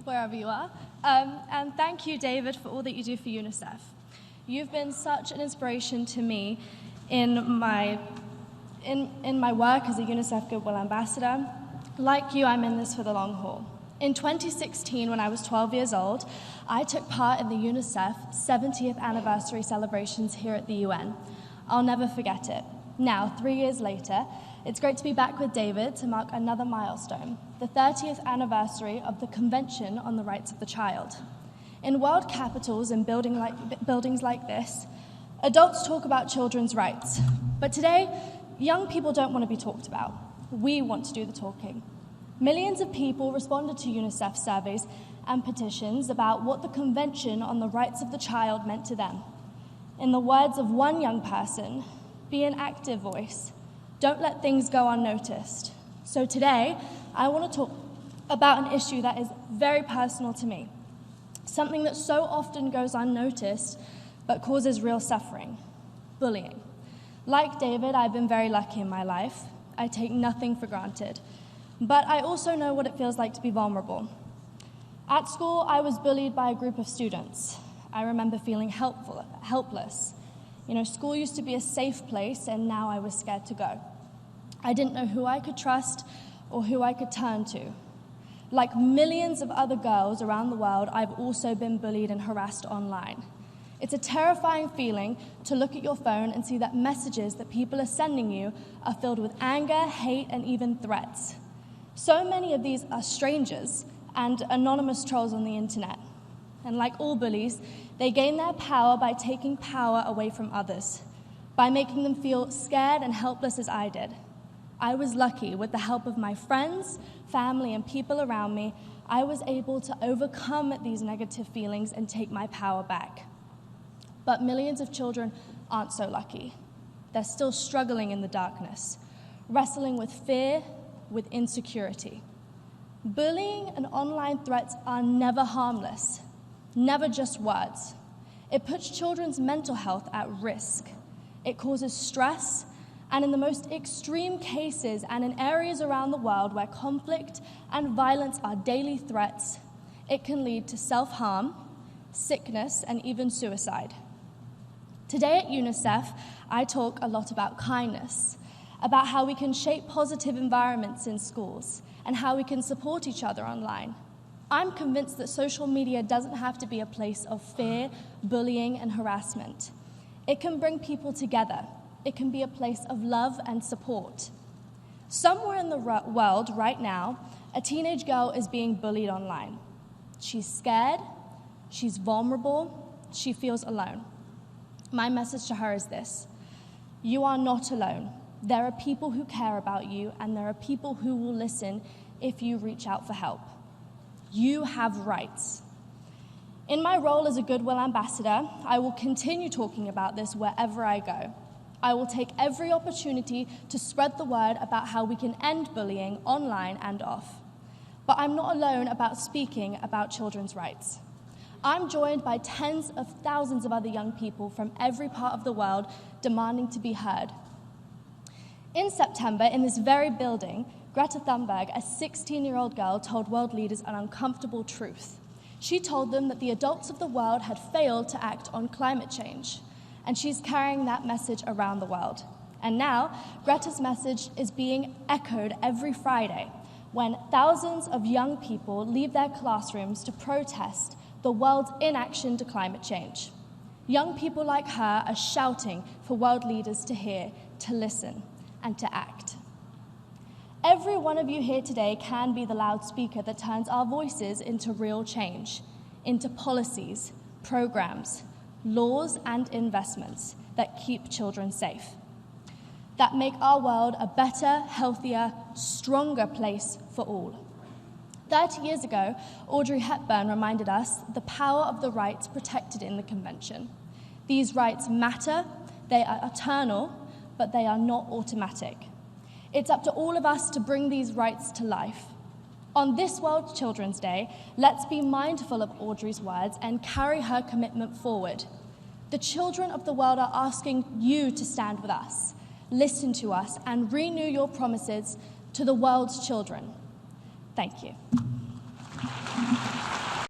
wherever you are. And thank you, David, for all that you do for UNICEF. You've been such an inspiration to me in my work as a UNICEF Goodwill Ambassador. Like you, I'm in this for the long haul. In 2016, when I was 12 years old, I took part in the UNICEF 70th anniversary celebrations here at the UN. I'll never forget it. Now, 3 years later, it's great to be back with David to mark another milestone, the 30th anniversary of the Convention on the Rights of the Child. In world capitals and buildings like this, adults talk about children's rights. But today, young people don't want to be talked about. We want to do the talking. Millions of people responded to UNICEF surveys and petitions about what the Convention on the Rights of the Child meant to them. In the words of one young person, be an active voice. Don't let things go unnoticed. So today, I want to talk about an issue that is very personal to me, something that so often goes unnoticed but causes real suffering: bullying. Like David, I've been very lucky in my life. I take nothing for granted. But I also know what it feels like to be vulnerable. At school, I was bullied by a group of students. I remember feeling helpless. School used to be a safe place, and now I was scared to go. I didn't know who I could trust or who I could turn to. Like millions of other girls around the world, I've also been bullied and harassed online. It's a terrifying feeling to look at your phone and see that messages that people are sending you are filled with anger, hate, and even threats. So many of these are strangers and anonymous trolls on the internet. And like all bullies, they gain their power by taking power away from others, by making them feel scared and helpless as I did. I was lucky. With the help of my friends, family, and people around me, I was able to overcome these negative feelings and take my power back. But millions of children aren't so lucky. They're still struggling in the darkness, wrestling with fear, with insecurity. Bullying and online threats are never harmless, never just words. It puts children's mental health at risk. It causes stress, and in the most extreme cases and in areas around the world where conflict and violence are daily threats, it can lead to self-harm, sickness, and even suicide. Today at UNICEF, I talk a lot about kindness, about how we can shape positive environments in schools, and how we can support each other online. I'm convinced that social media doesn't have to be a place of fear, bullying, and harassment. It can bring people together. It can be a place of love and support. Somewhere in the world right now, a teenage girl is being bullied online. She's scared, she's vulnerable, she feels alone. My message to her is this: you are not alone. There are people who care about you, and there are people who will listen if you reach out for help. You have rights. In my role as a Goodwill Ambassador, I will continue talking about this wherever I go. I will take every opportunity to spread the word about how we can end bullying online and off. But I'm not alone about speaking about children's rights. I'm joined by tens of thousands of other young people from every part of the world demanding to be heard. In September, in this very building, Greta Thunberg, a 16-year-old girl, told world leaders an uncomfortable truth. She told them that the adults of the world had failed to act on climate change, and she's carrying that message around the world. And now, Greta's message is being echoed every Friday when thousands of young people leave their classrooms to protest the world's inaction to climate change. Young people like her are shouting for world leaders to hear, to listen, and to act. Every one of you here today can be the loudspeaker that turns our voices into real change, into policies, programs, laws, and investments that keep children safe, that make our world a better, healthier, stronger place for all. 30 years ago, Audrey Hepburn reminded us the power of the rights protected in the Convention. These rights matter, they are eternal, but they are not automatic. It's up to all of us to bring these rights to life. On this World Children's Day, let's be mindful of Audrey's words and carry her commitment forward. The children of the world are asking you to stand with us, listen to us, and renew your promises to the world's children. Thank you.